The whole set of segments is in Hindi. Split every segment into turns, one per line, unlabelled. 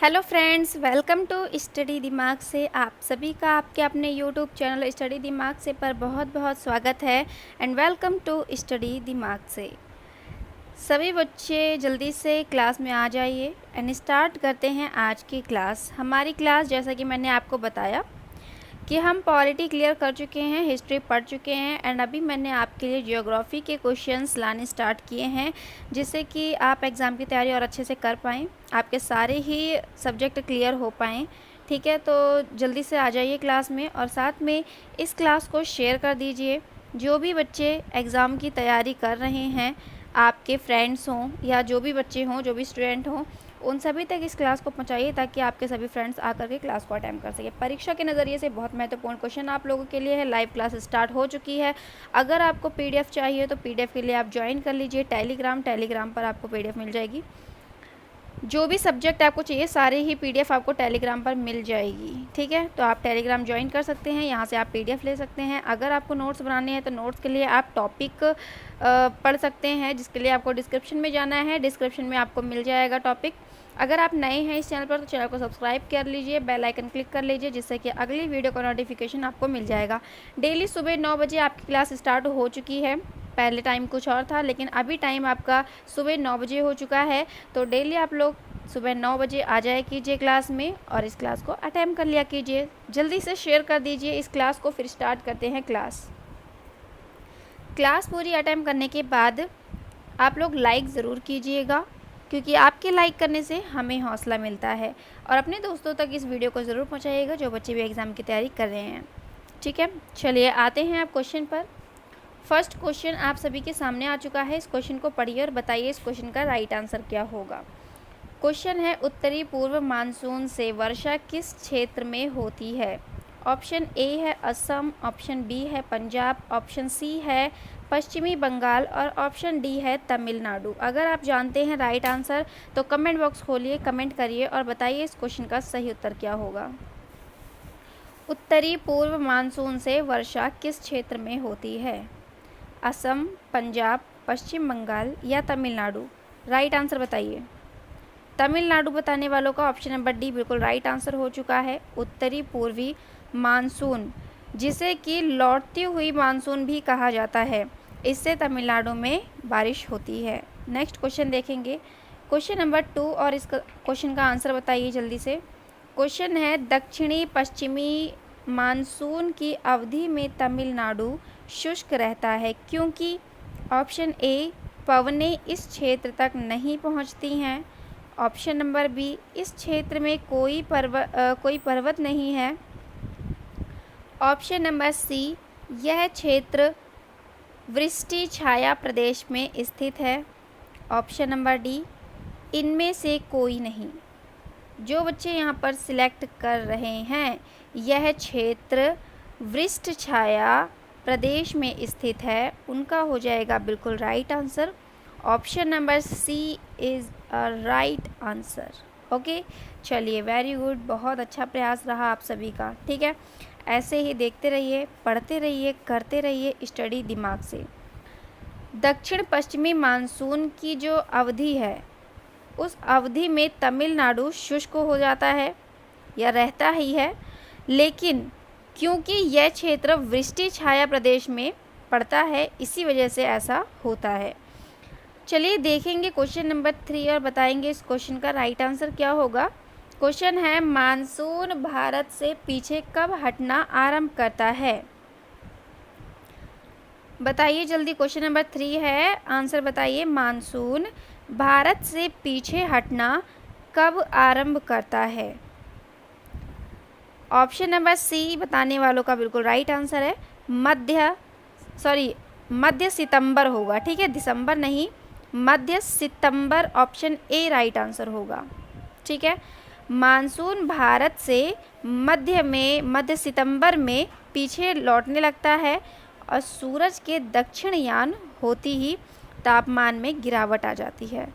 Hello friends, welcome to study Dimag से। आप सभी का आपके अपने यूट्यूब चैनल स्टडी दिमाग से पर बहुत बहुत स्वागत है and welcome to study Dimag से। सभी बच्चे जल्दी से क्लास में आ जाइए एंड स्टार्ट करते हैं आज की क्लास। हमारी क्लास, जैसा कि मैंने आपको बताया कि हम पॉलिटी क्लियर कर चुके हैं, हिस्ट्री पढ़ चुके हैं एंड अभी मैंने आपके लिए जियोग्राफी के क्वेश्चंस लाने स्टार्ट किए हैं, जिससे कि आप एग्ज़ाम की तैयारी और अच्छे से कर पाएँ, आपके सारे ही सब्जेक्ट क्लियर हो पाएँ। ठीक है, तो जल्दी से आ जाइए क्लास में और साथ में इस क्लास को शेयर कर दीजिए। जो भी बच्चे एग्ज़ाम की तैयारी कर रहे हैं, आपके फ्रेंड्स हों या जो भी बच्चे हों, जो भी स्टूडेंट हों, उन सभी तक इस क्लास को पहुंचाइए ताकि आपके सभी फ्रेंड्स आकर के क्लास को अटेम्प्ट कर सके। परीक्षा के नज़रिए से बहुत महत्वपूर्ण क्वेश्चन आप लोगों के लिए है। लाइव क्लास स्टार्ट हो चुकी है। अगर आपको पीडीएफ चाहिए तो पीडीएफ के लिए आप ज्वाइन कर लीजिए टेलीग्राम पर आपको पीडीएफ मिल जाएगी। जो भी सब्जेक्ट आपको चाहिए सारे ही पीडीएफ आपको टेलीग्राम पर मिल जाएगी। ठीक है, तो आप टेलीग्राम ज्वाइन कर सकते हैं, यहाँ से आप पीडीएफ ले सकते हैं। अगर आपको नोट्स बनाने हैं तो नोट्स के लिए आप टॉपिक पढ़ सकते हैं, जिसके लिए आपको डिस्क्रिप्शन में जाना है। डिस्क्रिप्शन में आपको मिल जाएगा टॉपिक। अगर आप नए हैं इस चैनल पर तो चैनल को सब्सक्राइब कर लीजिए, बेल आइकन क्लिक कर लीजिए, जिससे कि अगली वीडियो का नोटिफिकेशन आपको मिल जाएगा। डेली सुबह 9 बजे आपकी क्लास स्टार्ट हो चुकी है। पहले टाइम कुछ और था, लेकिन अभी टाइम आपका सुबह 9 बजे हो चुका है। तो डेली आप लोग सुबह 9 बजे आ जाए कीजिए क्लास में और इस क्लास को अटेम्प्ट कर लिया कीजिए। जल्दी से शेयर कर दीजिए इस क्लास को, फिर स्टार्ट करते हैं क्लास पूरी अटेम्प्ट करने के बाद आप लोग लाइक ज़रूर कीजिएगा, क्योंकि आपके लाइक करने से हमें हौसला मिलता है। और अपने दोस्तों तक इस वीडियो को ज़रूर पहुंचाइएगा जो बच्चे भी एग्ज़ाम की तैयारी कर रहे हैं। ठीक है, चलिए आते हैं आप क्वेश्चन पर। फर्स्ट क्वेश्चन आप सभी के सामने आ चुका है। इस क्वेश्चन को पढ़िए और बताइए इस क्वेश्चन का राइट आंसर क्या होगा। क्वेश्चन है, उत्तरी पूर्व मानसून से वर्षा किस क्षेत्र में होती है। ऑप्शन ए है असम, ऑप्शन बी है पंजाब, ऑप्शन सी है पश्चिमी बंगाल और ऑप्शन डी है तमिलनाडु। अगर आप जानते हैं राइट आंसर तो कमेंट बॉक्स खोलिए, कमेंट करिए और बताइए इस क्वेश्चन का सही उत्तर क्या होगा। उत्तरी पूर्व मानसून से वर्षा किस क्षेत्र में होती है। असम, पंजाब, पश्चिम बंगाल या तमिलनाडु। राइट आंसर बताइए। तमिलनाडु बताने वालों का ऑप्शन नंबर डी बिल्कुल राइट आंसर हो चुका है। उत्तरी पूर्वी मानसून, जिसे कि लौटती हुई मानसून भी कहा जाता है, इससे तमिलनाडु में बारिश होती है। नेक्स्ट क्वेश्चन देखेंगे, क्वेश्चन नंबर 2, और इस क्वेश्चन का आंसर बताइए जल्दी से। क्वेश्चन है, दक्षिणी पश्चिमी मानसून की अवधि में तमिलनाडु शुष्क रहता है क्योंकि। ऑप्शन ए, पवनें इस क्षेत्र तक नहीं पहुंचती हैं। ऑप्शन नंबर बी, इस क्षेत्र में कोई पर्वत नहीं है। ऑप्शन नंबर सी, यह क्षेत्र वृष्टि छाया प्रदेश में स्थित है। ऑप्शन नंबर डी, इनमें से कोई नहीं। जो बच्चे यहाँ पर सिलेक्ट कर रहे हैं यह क्षेत्र वृष्टि छाया प्रदेश में स्थित है, उनका हो जाएगा बिल्कुल right answer. Option number C is a right answer. Okay, चलिए वेरी गुड, बहुत अच्छा प्रयास रहा आप सभी का। ठीक है, ऐसे ही देखते रहिए, पढ़ते रहिए, करते रहिए स्टडी दिमाग से। दक्षिण पश्चिमी मानसून की जो अवधि है उस अवधि में तमिलनाडु शुष्क हो जाता है या रहता ही है, लेकिन क्योंकि यह क्षेत्र वृष्टि छाया प्रदेश में पड़ता है इसी वजह से ऐसा होता है। चलिए देखेंगे क्वेश्चन नंबर 3 और बताएंगे इस क्वेश्चन का राइट आंसर क्या होगा। क्वेश्चन है, मानसून भारत से पीछे कब हटना आरंभ करता है। बताइए जल्दी, क्वेश्चन नंबर 3 है, आंसर बताइए। मानसून भारत से पीछे हटना कब आरंभ करता है। ऑप्शन नंबर सी बताने वालों का बिल्कुल राइट आंसर है। मध्य सितंबर होगा। ठीक है, दिसंबर नहीं, मध्य सितंबर, ऑप्शन ए राइट आंसर होगा। ठीक है, मानसून भारत से मध्य सितंबर में पीछे लौटने लगता है और सूरज के दक्षिणयान होती ही तापमान में गिरावट आ जाती है।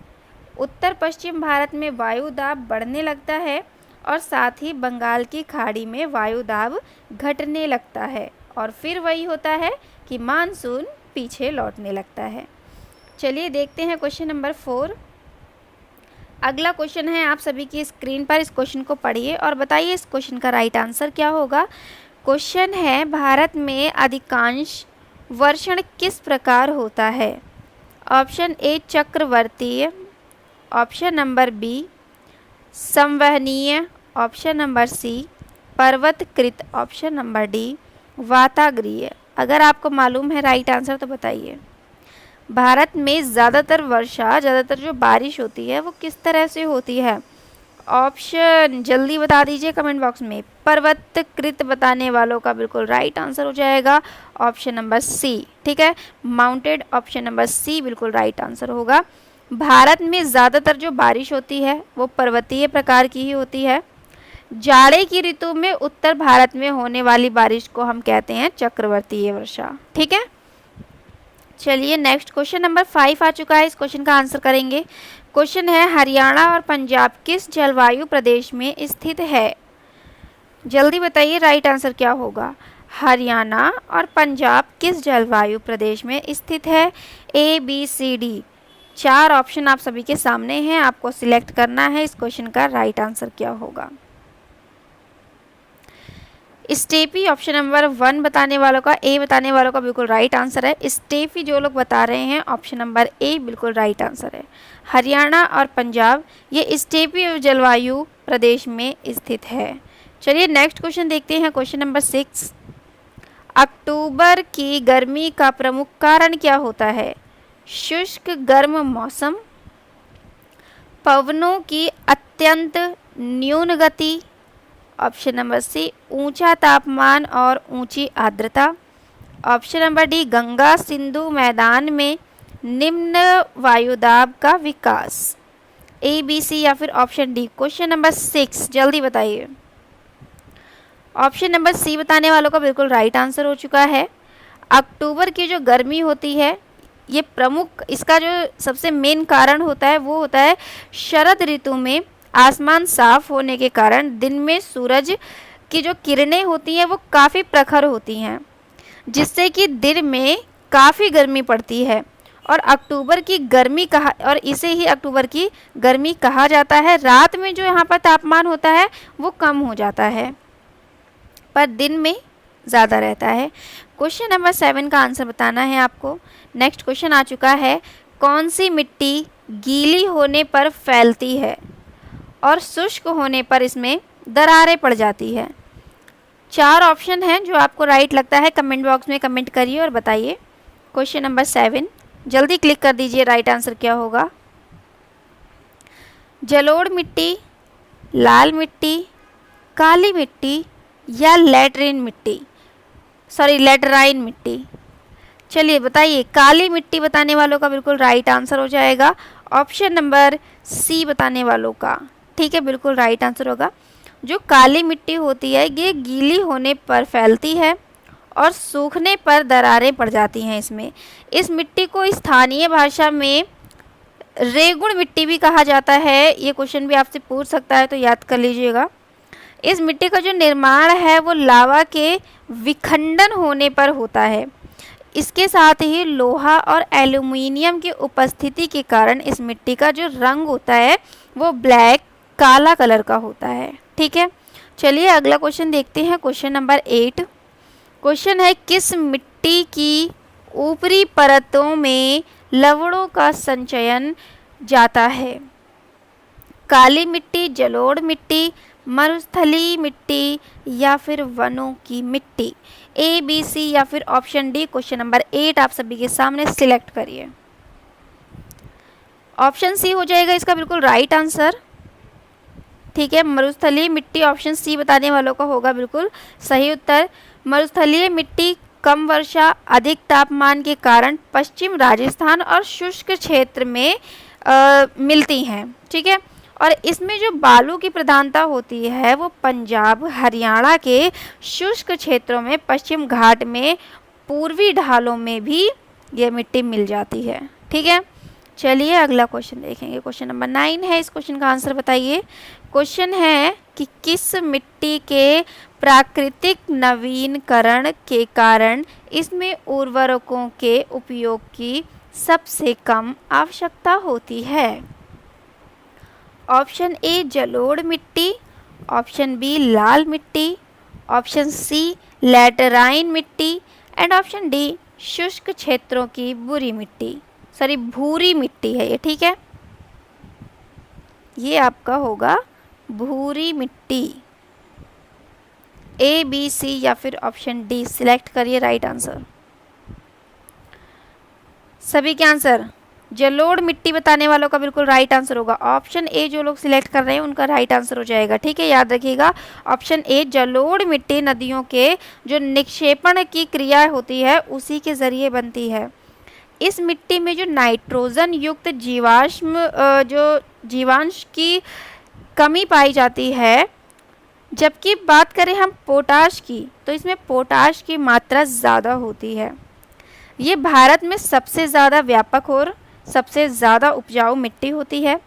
उत्तर पश्चिम भारत में वायु दाब बढ़ने लगता है और साथ ही बंगाल की खाड़ी में वायु दाब घटने लगता है और फिर वही होता है कि मानसून पीछे लौटने लगता है। चलिए देखते हैं क्वेश्चन नंबर 4। अगला क्वेश्चन है आप सभी की स्क्रीन पर, इस क्वेश्चन को पढ़िए और बताइए इस क्वेश्चन का राइट आंसर क्या होगा। क्वेश्चन है भारत में अधिकांश वर्षण किस प्रकार होता है। ऑप्शन ए चक्रवर्तीय, ऑप्शन नंबर बी संवहनीय, ऑप्शन नंबर सी पर्वतकृत, ऑप्शन नंबर डी वाताग्रीय। अगर आपको मालूम है राइट आंसर तो बताइए। भारत में ज़्यादातर वर्षा, ज़्यादातर जो बारिश होती है वो किस तरह से होती है। ऑप्शन जल्दी बता दीजिए कमेंट बॉक्स में। पर्वतकृत बताने वालों का बिल्कुल राइट आंसर हो जाएगा ऑप्शन नंबर सी। ठीक है, माउंटेड, ऑप्शन नंबर सी बिल्कुल राइट आंसर होगा। भारत में ज़्यादातर जो बारिश होती है वो पर्वतीय प्रकार की ही होती है। जाड़े की ऋतु में उत्तर भारत में होने वाली बारिश को हम कहते हैं चक्रवर्तीय वर्षा। ठीक है, चलिए नेक्स्ट क्वेश्चन नंबर 5 आ चुका है, इस क्वेश्चन का आंसर करेंगे। क्वेश्चन है हरियाणा और पंजाब किस जलवायु प्रदेश में स्थित है। जल्दी बताइए राइट आंसर क्या होगा। हरियाणा और पंजाब किस जलवायु प्रदेश में स्थित है। A B C D, 4 option आप सभी के सामने हैं, आपको सिलेक्ट करना है इस क्वेश्चन का राइट आंसर क्या होगा। स्टेपी ऑप्शन नंबर 1 बताने वालों का, ए बताने वालों का बिल्कुल राइट आंसर है। स्टेपी जो लोग बता रहे हैं ऑप्शन नंबर ए बिल्कुल राइट आंसर है। हरियाणा और पंजाब ये स्टेपी जलवायु प्रदेश में स्थित है। चलिए नेक्स्ट क्वेश्चन देखते हैं, क्वेश्चन नंबर 6। अक्टूबर की गर्मी का प्रमुख कारण क्या होता है। शुष्क गर्म मौसम, पवनों की अत्यंत न्यून गति, ऑप्शन नंबर सी ऊंचा तापमान और ऊंची आर्द्रता, option number D Ganga Sindhu मैदान में निम्न वायुदाब का विकास। ए बी सी या फिर ऑप्शन डी। क्वेश्चन नंबर 6 जल्दी बताइए। ऑप्शन नंबर सी बताने वालों का बिल्कुल राइट आंसर हो चुका है। अक्टूबर की जो गर्मी होती है ये प्रमुख, इसका जो सबसे मेन कारण होता है वो होता है शरद ऋतु में आसमान साफ होने के कारण दिन में सूरज की जो किरणें होती हैं वो काफ़ी प्रखर होती हैं, जिससे कि दिन में काफ़ी गर्मी पड़ती है और अक्टूबर की गर्मी कहा, और इसे ही अक्टूबर की गर्मी कहा जाता है। रात में जो यहाँ पर तापमान होता है वो कम हो जाता है पर दिन में ज़्यादा रहता है। क्वेश्चन नंबर 7 का आंसर बताना है आपको। नेक्स्ट क्वेश्चन आ चुका है, कौन सी मिट्टी गीली होने पर फैलती है और शुष्क होने पर इसमें दरारें पड़ जाती है। 4 ऑप्शन हैं, जो आपको राइट लगता है कमेंट बॉक्स में कमेंट करिए और बताइए। क्वेश्चन नंबर 7 जल्दी क्लिक कर दीजिए, राइट आंसर क्या होगा। जलोढ़ मिट्टी, लाल मिट्टी, काली मिट्टी या लैटराइन मिट्टी। चलिए बताइए। काली मिट्टी बताने वालों का बिल्कुल राइट आंसर हो जाएगा ऑप्शन नंबर सी बताने वालों का। ठीक है, बिल्कुल राइट आंसर होगा। जो काली मिट्टी होती है ये गीली होने पर फैलती है और सूखने पर दरारें पड़ जाती हैं इसमें। इस मिट्टी को स्थानीय भाषा में रेगुड़ मिट्टी भी कहा जाता है। ये क्वेश्चन भी आपसे पूछ सकता है तो याद कर लीजिएगा। इस मिट्टी का जो निर्माण है वो लावा के विखंडन होने पर होता है। इसके साथ ही लोहा और एल्युमिनियम की उपस्थिति के कारण इस मिट्टी का जो रंग होता है वो ब्लैक, काला कलर का होता है। ठीक है, चलिए अगला क्वेश्चन देखते हैं, क्वेश्चन नंबर 8। क्वेश्चन है, किस मिट्टी की ऊपरी परतों में लवणों का संचयन जाता है। काली मिट्टी, जलोढ़ मिट्टी, मरुस्थलीय मिट्टी या फिर वनों की मिट्टी। ए बी सी या फिर ऑप्शन डी। क्वेश्चन नंबर 8 आप सभी के सामने सिलेक्ट करिए। ऑप्शन सी हो जाएगा इसका बिल्कुल राइट आंसर। ठीक है, मरुस्थलीय मिट्टी ऑप्शन सी बताने वालों का होगा बिल्कुल सही उत्तर। मरुस्थलीय मिट्टी कम वर्षा, अधिक तापमान के कारण पश्चिम राजस्थान और शुष्क क्षेत्र में मिलती हैं। ठीक है, और इसमें जो बालू की प्रधानता होती है वो पंजाब, हरियाणा के शुष्क क्षेत्रों में, पश्चिम घाट में, पूर्वी ढालों में भी ये मिट्टी मिल जाती है। ठीक है, चलिए अगला क्वेश्चन देखेंगे। क्वेश्चन नंबर 9 है, इस क्वेश्चन का आंसर बताइए। क्वेश्चन है कि किस मिट्टी के प्राकृतिक नवीनीकरण के कारण इसमें उर्वरकों के उपयोग की सबसे कम आवश्यकता होती है। ऑप्शन ए जलोढ़ मिट्टी, ऑप्शन बी लाल मिट्टी, ऑप्शन सी लैटेराइन मिट्टी एंड ऑप्शन डी शुष्क क्षेत्रों की बुरी मिट्टी, सॉरी भूरी मिट्टी है ये, ठीक है। ये आपका होगा भूरी मिट्टी। ए बी सी या फिर ऑप्शन डी सिलेक्ट करिए राइट आंसर। सभी के आंसर जलोढ़ मिट्टी बताने वालों का बिल्कुल राइट आंसर होगा। ऑप्शन ए जो लोग सिलेक्ट कर रहे हैं उनका राइट आंसर हो जाएगा, ठीक है। याद रखिएगा ऑप्शन ए जलोढ़ मिट्टी नदियों के जो निक्षेपण की क्रिया होती है उसी के ज़रिए बनती है। इस मिट्टी में जो नाइट्रोजन युक्त जीवांश की कमी पाई जाती है, जबकि बात करें हम पोटाश की तो इसमें पोटाश की मात्रा ज़्यादा होती है। ये भारत में सबसे ज़्यादा व्यापक और सबसे ज़्यादा उपजाऊ मिट्टी होती है।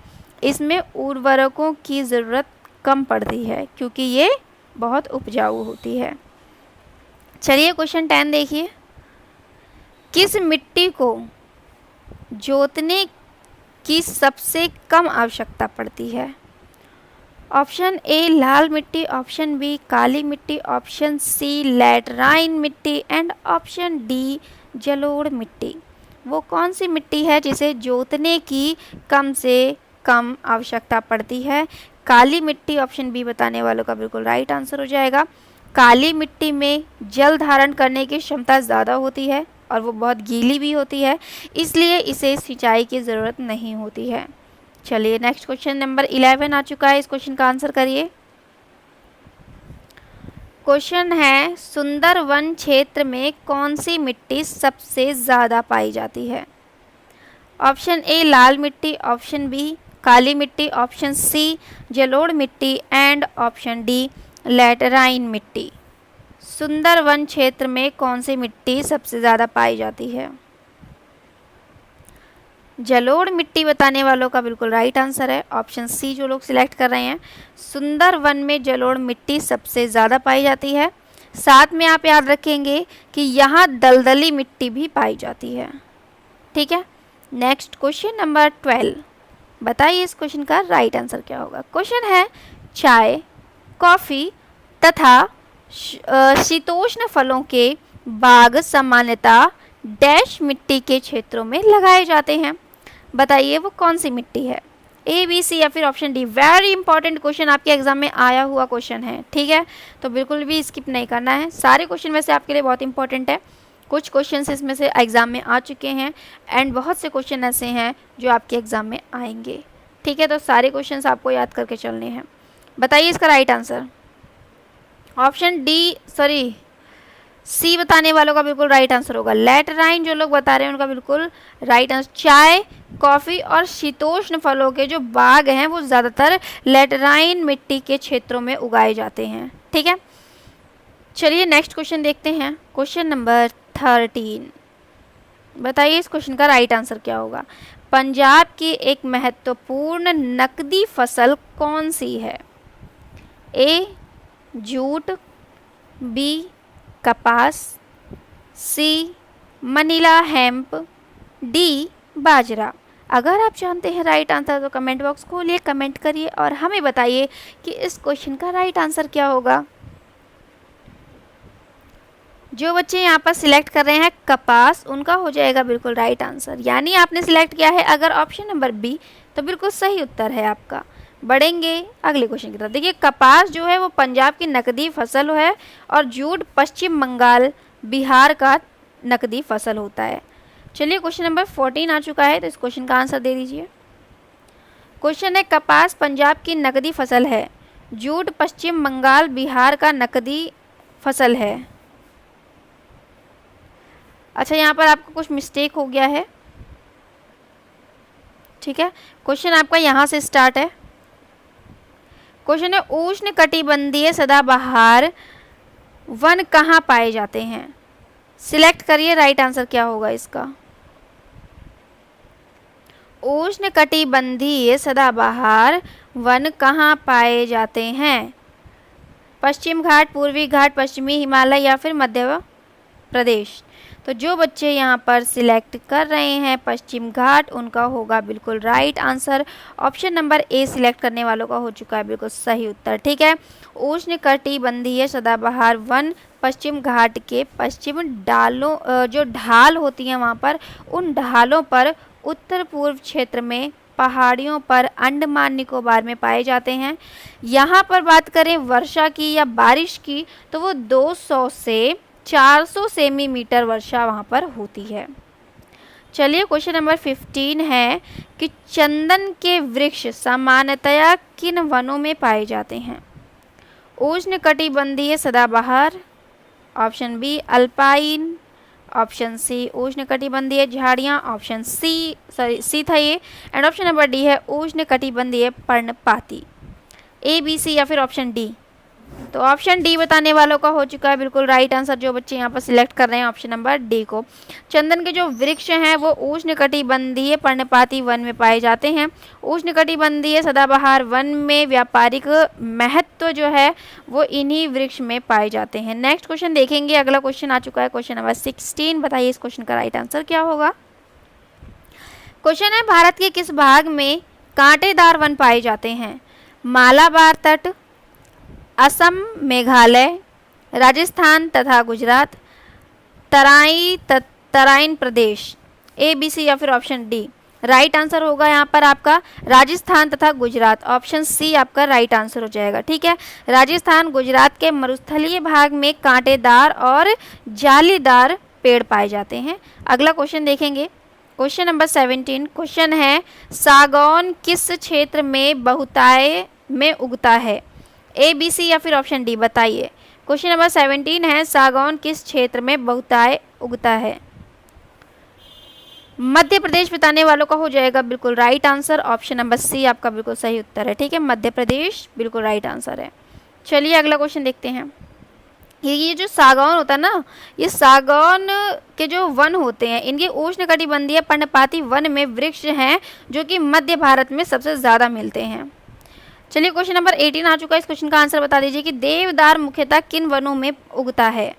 इसमें उर्वरकों की ज़रूरत कम पड़ती है क्योंकि ये बहुत उपजाऊ होती है। चलिए क्वेश्चन 10 देखिए। किस मिट्टी को जोतने की सबसे कम आवश्यकता पड़ती है? ऑप्शन ए लाल मिट्टी, ऑप्शन बी काली मिट्टी, ऑप्शन सी लैटराइन मिट्टी एंड ऑप्शन डी जलोढ़ मिट्टी। वो कौन सी मिट्टी है जिसे जोतने की कम से कम आवश्यकता पड़ती है? काली मिट्टी ऑप्शन बी बताने वालों का बिल्कुल राइट आंसर हो जाएगा। काली मिट्टी में जल धारण करने की क्षमता ज़्यादा होती है और वो बहुत गीली भी होती है, इसलिए इसे सिंचाई की ज़रूरत नहीं होती है। चलिए नेक्स्ट क्वेश्चन नंबर 11 आ चुका है, इस क्वेश्चन का आंसर करिए। क्वेश्चन है सुंदरवन क्षेत्र में कौन सी मिट्टी सबसे ज़्यादा पाई जाती है? ऑप्शन ए लाल मिट्टी, ऑप्शन बी काली मिट्टी, ऑप्शन सी जलोढ़ मिट्टी एंड ऑप्शन डी लैटेराइन मिट्टी। सुंदरवन क्षेत्र में कौन सी मिट्टी सबसे ज़्यादा पाई जाती है? जलोढ़ मिट्टी बताने वालों का बिल्कुल राइट आंसर है ऑप्शन सी जो लोग सिलेक्ट कर रहे हैं। सुंदरवन में जलोढ़ मिट्टी सबसे ज़्यादा पाई जाती है। साथ में आप याद रखेंगे कि यहाँ दलदली मिट्टी भी पाई जाती है, ठीक है। नेक्स्ट क्वेश्चन नंबर 12, बताइए इस क्वेश्चन का राइट आंसर क्या होगा। क्वेश्चन है चाय, कॉफ़ी तथा शीतोष्ण फलों के बाग सामान्यतः डैश मिट्टी के क्षेत्रों में लगाए जाते हैं। बताइए वो कौन सी मिट्टी है? ए बी सी या फिर option D. Very important question, आपके एग्जाम में आया हुआ क्वेश्चन है, ठीक है, तो बिल्कुल भी स्किप नहीं करना है। सारे क्वेश्चन वैसे आपके लिए बहुत इंपॉर्टेंट है। कुछ क्वेश्चन इसमें से एग्जाम में आ चुके हैं एंड बहुत से क्वेश्चन ऐसे हैं जो आपके एग्जाम में आएंगे, ठीक है, तो सारे क्वेश्चन आपको याद करके चलने हैं। बताइए इसका right answer. Option D sorry C बताने वालों का बिल्कुल राइट आंसर होगा। लैटेराइन जो लोग बता रहे हैं उनका बिल्कुल राइट आंसर। चाय, कॉफ़ी और शीतोष्ण फलों के जो बाग हैं वो ज़्यादातर लैटेराइन मिट्टी के क्षेत्रों में उगाए जाते हैं, ठीक है। चलिए नेक्स्ट क्वेश्चन देखते हैं। क्वेश्चन नंबर 13, बताइए इस क्वेश्चन का राइट आंसर क्या होगा। पंजाब की एक महत्वपूर्ण नकदी फसल कौन सी है? ए जूट, बी कपास, सी मनीला हेम्प, डी बाजरा। अगर आप जानते हैं राइट आंसर तो कमेंट बॉक्स खोलिए, कमेंट करिए और हमें बताइए कि इस क्वेश्चन का राइट आंसर क्या होगा। जो बच्चे यहाँ पर सिलेक्ट कर रहे हैं कपास, उनका हो जाएगा बिल्कुल राइट आंसर, यानी आपने सिलेक्ट किया है अगर ऑप्शन नंबर बी तो बिल्कुल सही उत्तर है आपका। बढ़ेंगे अगले क्वेश्चन की तरफ। देखिए कपास जो है वो पंजाब की नकदी फसल है और जूट पश्चिम बंगाल बिहार का नकदी फसल होता है। चलिए क्वेश्चन नंबर 14 आ चुका है, तो इस क्वेश्चन का आंसर दे दीजिए। क्वेश्चन है कपास पंजाब की नकदी फसल है, जूट पश्चिम बंगाल बिहार का नकदी फसल है। अच्छा यहाँ पर आपको कुछ मिस्टेक हो गया है, ठीक है। क्वेश्चन आपका यहाँ से स्टार्ट है। क्वेश्चन है उष्ण कटिबंधीय सदाबहार वन कहाँ पाए जाते हैं? सिलेक्ट करिए राइट आंसर क्या होगा इसका। उष्ण कटिबंधीय सदाबहार वन कहाँ पाए जाते हैं? पश्चिम घाट, पूर्वी घाट, पश्चिमी हिमालय या फिर मध्य प्रदेश। तो जो बच्चे यहाँ पर सिलेक्ट कर रहे हैं पश्चिम घाट, उनका होगा बिल्कुल right answer. Option number A select करने वालों का हो चुका है बिल्कुल सही उत्तर। ठीक है, उष्णकटिबंधीय सदाबहार वन पश्चिम घाट के पश्चिम ढालों, जो ढाल होती हैं वहाँ पर, उन ढालों पर उत्तर पूर्व क्षेत्र में पहाड़ियों पर अंडमान निकोबार में पाए जाते हैं। यहाँ पर बात करें वर्षा की या बारिश की, तो वो 200 से 400 सेंटीमीटर वर्षा वहाँ पर होती है। चलिए क्वेश्चन नंबर 15 है कि चंदन के वृक्ष सामान्यतया किन वनों में पाए जाते हैं? उष्णकटिबंधीय सदाबहार, ऑप्शन बी अल्पाइन, ऑप्शन सी उष्णकटिबंधीय झाड़ियाँ, ऑप्शन सी था ये, एंड ऑप्शन नंबर डी है उष्णकटिबंधीय पर्णपाती। ए, बी, सी या फिर ऑप्शन डी। तो ऑप्शन डी बताने वालों का हो चुका है बिल्कुल राइट आंसर। जो बच्चे यहाँ पर सिलेक्ट कर रहे हैं ऑप्शन नंबर डी को। चंदन के जो वृक्ष हैं वो उष्णकटिबंधीय पर्णपाती वन में पाए जाते हैं। उष्णकटिबंधीय सदाबहार वन में व्यापारिक महत्व जो है वो इन्हीं वृक्ष में पाए जाते हैं। नेक्स्ट क्वेश्चन देखेंगे। अगला क्वेश्चन आ चुका है क्वेश्चन नंबर 16। बताइए इस क्वेश्चन का राइट आंसर क्या होगा। क्वेश्चन है भारत के किस भाग में कांटेदार वन पाए जाते हैं? मालाबार तट, असम, मेघालय, राजस्थान तथा गुजरात, तराइन प्रदेश। ए, बी, सी या फिर ऑप्शन डी। राइट आंसर होगा यहाँ पर आपका राजस्थान तथा गुजरात। ऑप्शन सी आपका राइट आंसर हो जाएगा। ठीक है, राजस्थान गुजरात के मरुस्थलीय भाग में कांटेदार और जालीदार पेड़ पाए जाते हैं। अगला क्वेश्चन देखेंगे क्वेश्चन नंबर 17। क्वेश्चन है सागौन किस क्षेत्र में बहुतायत में उगता है? ए, बी, सी या फिर ऑप्शन डी बताइए। क्वेश्चन नंबर 17 है सागौन किस क्षेत्र में बहुतायत उगता है? मध्य प्रदेश बताने वालों का हो जाएगा बिल्कुल right answer. Option number C आपका बिल्कुल सही उत्तर है। ठीक है, मध्य प्रदेश बिल्कुल राइट आंसर है। चलिए अगला क्वेश्चन देखते हैं। ये जो सागौन होता है ना, ये सागौन के जो वन होते हैं, इनके उष्णकटिबंधीय पर्णपाती वन में वृक्ष हैं जो कि मध्य भारत में सबसे ज़्यादा मिलते हैं। चलिए क्वेश्चन नंबर 18 आ चुका है। इस क्वेश्चन का आंसर बता दीजिए कि देवदार मुख्यतः किन वनों में उगता है?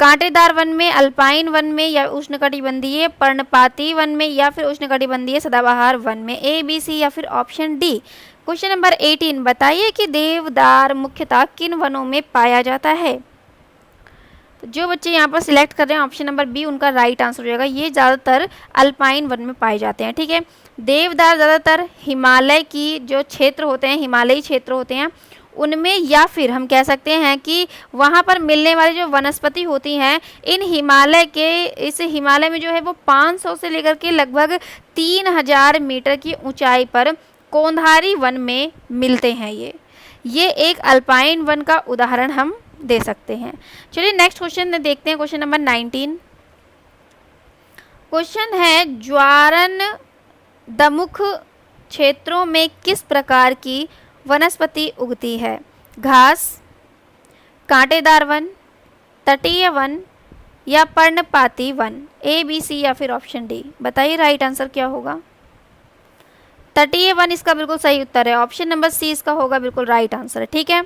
कांटेदार वन में, अल्पाइन वन में, या उष्णकटिबंधीय पर्णपाती वन में, या फिर उष्णकटिबंधीय सदाबहार वन में? ए, बी, सी या फिर ऑप्शन डी। क्वेश्चन नंबर 18 बताइए कि देवदार मुख्यतः किन वनों में पाया जाता है? तो जो बच्चे यहाँ पर सिलेक्ट कर रहे हैं ऑप्शन नंबर बी, उनका राइट आंसर हो जाएगा। ये ज़्यादातर अल्पाइन वन में पाए जाते हैं। ठीक है, देवदार ज़्यादातर हिमालय की जो क्षेत्र होते हैं, हिमालयी क्षेत्र होते हैं उनमें, या फिर हम कह सकते हैं कि वहाँ पर मिलने वाली जो वनस्पति होती हैं, इन हिमालय के, इस हिमालय में जो है वो 500 से लेकर के लगभग 3000 मीटर की ऊंचाई पर कोंधारी वन में मिलते हैं। ये एक अल्पाइन वन का उदाहरण हम दे सकते हैं। चलिए नेक्स्ट क्वेश्चन देखते हैं। Question number 19। क्वेश्चन है ज्वारन दमुख क्षेत्रों में किस प्रकार की वनस्पति उगती है? घास, कांटेदार वन, तटीय वन, या पर्णपाती वन? ए, बी, सी या फिर ऑप्शन डी बताइए राइट आंसर क्या होगा। तटीय वन इसका बिल्कुल सही उत्तर है। ऑप्शन नंबर सी इसका होगा बिल्कुल राइट आंसर है। ठीक है,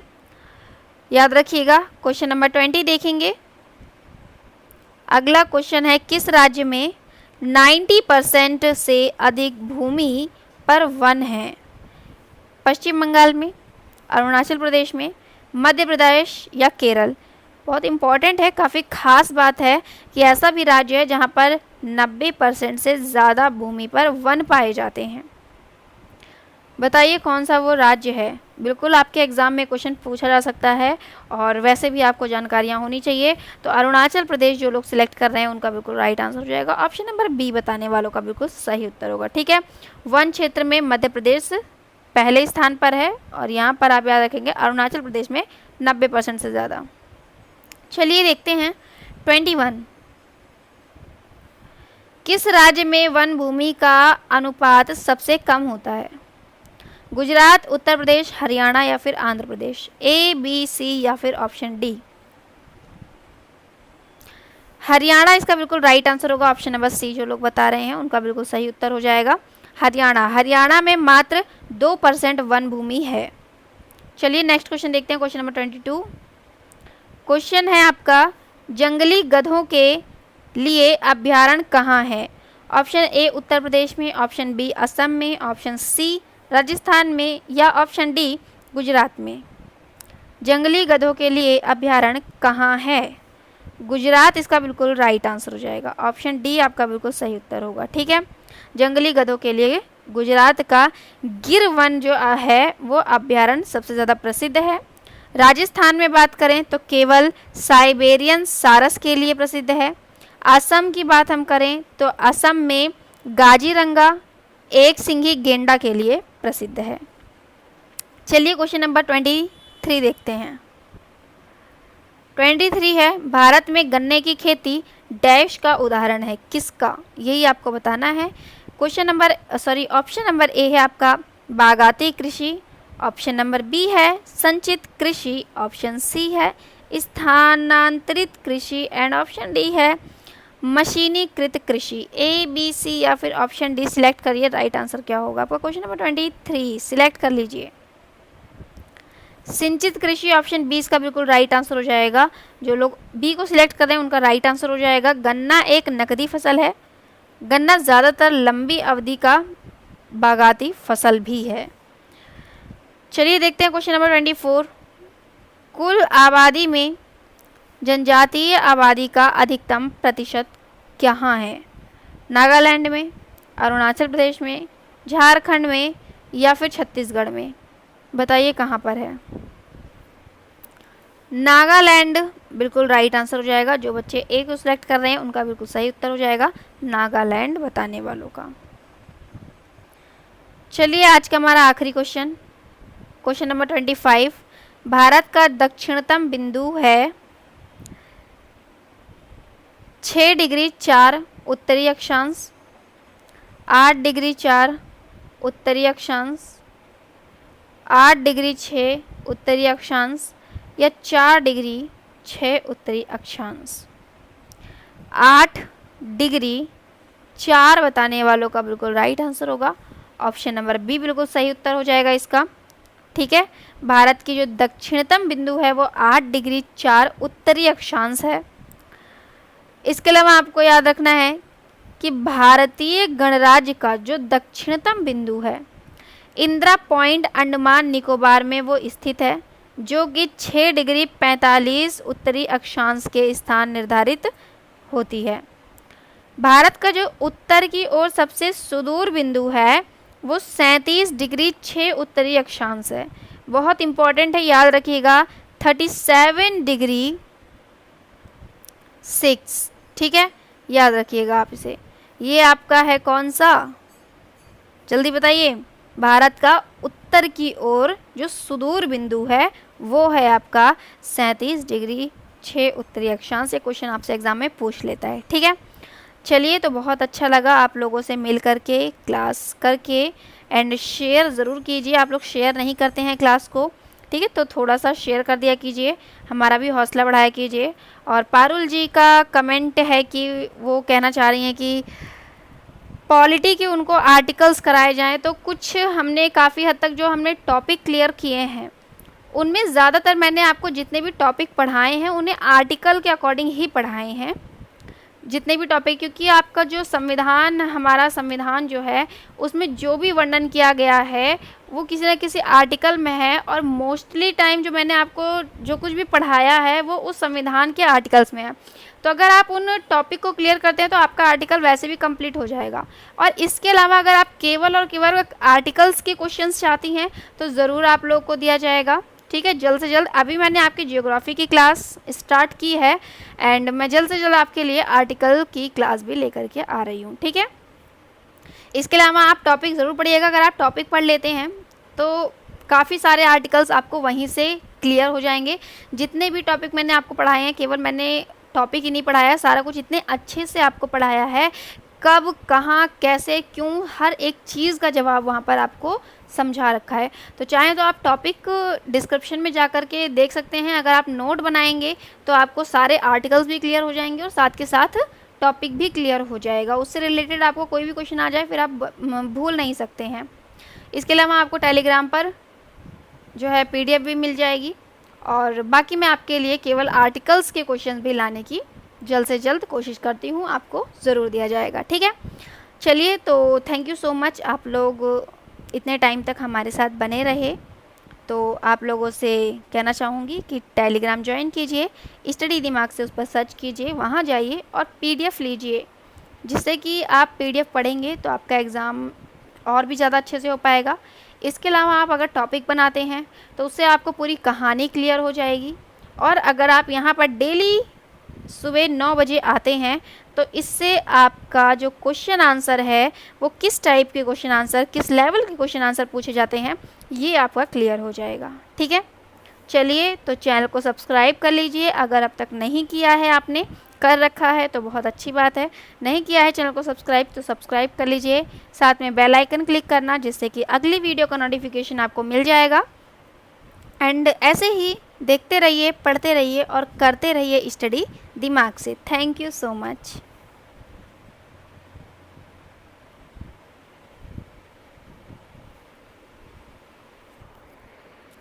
याद रखिएगा। क्वेश्चन नंबर 20 देखेंगे। अगला क्वेश्चन है किस राज्य में 90% से अधिक भूमि पर वन है? पश्चिम बंगाल में, अरुणाचल प्रदेश में, मध्य प्रदेश या केरल? बहुत इंपॉर्टेंट है, काफ़ी खास बात है कि ऐसा भी राज्य है जहां पर 90% से ज़्यादा भूमि पर वन पाए जाते हैं। बताइए कौन सा वो राज्य है। बिल्कुल आपके एग्ज़ाम में क्वेश्चन पूछा जा सकता है और वैसे भी आपको जानकारियाँ होनी चाहिए। तो अरुणाचल प्रदेश जो लोग सिलेक्ट कर रहे हैं उनका बिल्कुल राइट आंसर हो जाएगा। ऑप्शन नंबर बी बताने वालों का बिल्कुल सही उत्तर होगा। ठीक है, वन क्षेत्र में मध्य प्रदेश पहले स्थान पर है और यहाँ पर आप याद रखेंगे अरुणाचल प्रदेश में 90% से ज़्यादा। चलिए देखते हैं 21। किस राज्य में वन भूमि का अनुपात सबसे कम होता है? गुजरात, उत्तर प्रदेश, हरियाणा या फिर आंध्र प्रदेश? ए, बी, सी या फिर ऑप्शन डी। हरियाणा इसका बिल्कुल राइट आंसर होगा। ऑप्शन नंबर सी जो लोग बता रहे हैं उनका बिल्कुल सही उत्तर हो जाएगा हरियाणा में मात्र 2% वन भूमि है। चलिए नेक्स्ट क्वेश्चन देखते हैं। Question number 22। क्वेश्चन है आपका जंगली गधों के लिए अभयारण्य कहाँ है? ऑप्शन ए उत्तर प्रदेश में, ऑप्शन बी असम में, ऑप्शन सी राजस्थान में या ऑप्शन डी गुजरात में। जंगली गधों के लिए अभयारण्य कहाँ है? गुजरात इसका बिल्कुल राइट आंसर हो जाएगा। ऑप्शन डी आपका बिल्कुल सही उत्तर होगा। ठीक है, जंगली गधों के लिए गुजरात का गिर वन जो है वो अभयारण्य सबसे ज़्यादा प्रसिद्ध है। राजस्थान में बात करें तो केवल साइबेरियन सारस के लिए प्रसिद्ध है। असम की बात हम करें तो असम में गाजीरंगा एक सिंघी गेंडा के लिए प्रसिद्ध है। चलिए क्वेश्चन नंबर 23 देखते हैं। 23 है, भारत में गन्ने की खेती डैश का उदाहरण है, किसका? यही आपको बताना है। ऑप्शन नंबर ए है आपका बागाती कृषि, ऑप्शन नंबर बी है संचित कृषि, ऑप्शन सी है स्थानांतरित कृषि एंड ऑप्शन डी है मशीनीकृत कृषि। ए बी सी या फिर ऑप्शन डी सिलेक्ट करिए, राइट आंसर क्या होगा आपका। क्वेश्चन नंबर 23 सिलेक्ट कर लीजिए। सिंचित कृषि ऑप्शन 20 का बिल्कुल राइट आंसर हो जाएगा। जो लोग बी को सिलेक्ट कर रहे हैं उनका राइट आंसर हो जाएगा। गन्ना एक नकदी फसल है। गन्ना ज़्यादातर लंबी अवधि का बागाती फसल भी है। चलिए देखते हैं क्वेश्चन नंबर 24। कुल आबादी में जनजातीय आबादी का अधिकतम प्रतिशत कहाँ है? नागालैंड में, अरुणाचल प्रदेश में, झारखंड में या फिर छत्तीसगढ़ में? बताइए कहाँ पर है। नागालैंड बिल्कुल राइट आंसर हो जाएगा। जो बच्चे ए को सिलेक्ट कर रहे हैं उनका बिल्कुल सही उत्तर हो जाएगा नागालैंड बताने वालों का। चलिए आज का हमारा आखिरी क्वेश्चन, क्वेश्चन नंबर 25। भारत का दक्षिणतम बिंदु है 6 डिग्री 4 उत्तरी अक्षांश, 8 डिग्री 4 उत्तरी अक्षांश, 8 डिग्री 6 उत्तरी अक्षांश या 4 डिग्री 6 उत्तरी अक्षांश। 8 डिग्री 4 बताने वालों का बिल्कुल राइट आंसर होगा। ऑप्शन नंबर बी बिल्कुल सही उत्तर हो जाएगा इसका। ठीक है, भारत की जो दक्षिणतम बिंदु है वो 8 डिग्री 4 उत्तरी अक्षांश है। इसके अलावा आपको याद रखना है कि भारतीय गणराज्य का जो दक्षिणतम बिंदु है इंदिरा पॉइंट अंडमान निकोबार में वो स्थित है, जो कि 6 डिग्री 45 उत्तरी अक्षांश के स्थान निर्धारित होती है। भारत का जो उत्तर की ओर सबसे सुदूर बिंदु है वो 37 डिग्री 6 उत्तरी अक्षांश है। बहुत इंपॉर्टेंट है, याद रखिएगा 37 डिग्री 6। ठीक है, याद रखिएगा आप इसे। ये आपका है कौन सा, जल्दी बताइए। भारत का उत्तर की ओर जो सुदूर बिंदु है वो है आपका 37 डिग्री 6 उत्तरी अक्षांश। ये क्वेश्चन आपसे एग्जाम में पूछ लेता है। ठीक है, चलिए तो बहुत अच्छा लगा आप लोगों से मिल करके, क्लास करके। एंड शेयर ज़रूर कीजिए, आप लोग शेयर नहीं करते हैं क्लास को। ठीक है, तो थोड़ा सा शेयर कर दिया कीजिए, हमारा भी हौसला बढ़ाया कीजिए। और पारुल जी का कमेंट है कि वो कहना चाह रही हैं कि पॉलिटी के उनको आर्टिकल्स कराए जाएं, तो कुछ हमने काफ़ी हद तक जो हमने टॉपिक क्लियर किए हैं उनमें ज़्यादातर मैंने आपको जितने भी टॉपिक पढ़ाए हैं उन्हें आर्टिकल के अकॉर्डिंग ही पढ़ाए हैं, जितने भी टॉपिक। क्योंकि आपका जो संविधान, हमारा संविधान जो है उसमें जो भी वर्णन किया गया है वो किसी न किसी आर्टिकल में है। और मोस्टली टाइम जो मैंने आपको जो कुछ भी पढ़ाया है वो उस संविधान के आर्टिकल्स में है। तो अगर आप उन टॉपिक को क्लियर करते हैं तो आपका आर्टिकल वैसे भी कंप्लीट हो जाएगा। और इसके अलावा अगर आप केवल और केवल आर्टिकल्स के क्वेश्चंस चाहती हैं तो ज़रूर आप लोग को दिया जाएगा। ठीक है, जल्द से जल्द। अभी मैंने आपकी जियोग्राफी की क्लास स्टार्ट की है एंड मैं जल्द से जल्द आपके लिए आर्टिकल की क्लास भी लेकर के आ रही हूँ। ठीक है, इसके अलावा आप टॉपिक ज़रूर पढ़िएगा। अगर आप टॉपिक पढ़ लेते हैं तो काफ़ी सारे आर्टिकल्स आपको वहीं से क्लियर हो जाएंगे। जितने भी टॉपिक मैंने आपको पढ़ाए हैं, केवल मैंने टॉपिक ही नहीं पढ़ाया, सारा कुछ इतने अच्छे से आपको पढ़ाया है, कब कहाँ कैसे क्यों हर एक चीज़ का जवाब वहाँ पर आपको समझा रखा है। तो चाहें तो आप टॉपिक डिस्क्रिप्शन में जा कर के देख सकते हैं। अगर आप नोट बनाएंगे तो आपको सारे आर्टिकल्स भी क्लियर हो जाएंगे और साथ के साथ टॉपिक भी क्लियर हो जाएगा। उससे रिलेटेड आपको कोई भी क्वेश्चन आ जाए फिर आप भूल नहीं सकते हैं। इसके अलावा आपको टेलीग्राम पर जो है PDF भी मिल जाएगी और बाकी मैं आपके लिए केवल आर्टिकल्स के क्वेश्चन भी लाने की जल्द से जल्द कोशिश करती हूँ, आपको ज़रूर दिया जाएगा। ठीक है, चलिए, तो थैंक यू सो मच, आप लोग इतने टाइम तक हमारे साथ बने रहे। तो आप लोगों से कहना चाहूँगी कि टेलीग्राम ज्वाइन कीजिए, स्टडी दिमाग से उस पर सर्च कीजिए, वहाँ जाइए और PDF लीजिए, जिससे कि आप PDF पढ़ेंगे तो आपका एग्ज़ाम और भी ज़्यादा अच्छे से हो पाएगा। इसके अलावा आप अगर टॉपिक बनाते हैं तो उससे आपको पूरी कहानी क्लियर हो जाएगी। और अगर आप यहाँ पर डेली सुबह 9 बजे आते हैं तो इससे आपका जो क्वेश्चन आंसर है वो किस टाइप के क्वेश्चन आंसर, किस लेवल के क्वेश्चन आंसर पूछे जाते हैं, ये आपका क्लियर हो जाएगा। ठीक है, चलिए, तो चैनल को सब्सक्राइब कर लीजिए, अगर अब तक नहीं किया है, आपने कर रखा है तो बहुत अच्छी बात है, नहीं किया है चैनल को सब्सक्राइब तो सब्सक्राइब कर लीजिए, साथ में बेल आइकन क्लिक करना, जिससे कि अगली वीडियो का नोटिफिकेशन आपको मिल जाएगा। एंड ऐसे ही देखते रहिए, पढ़ते रहिए और करते रहिए स्टडी दिमाग से। Thank you so much.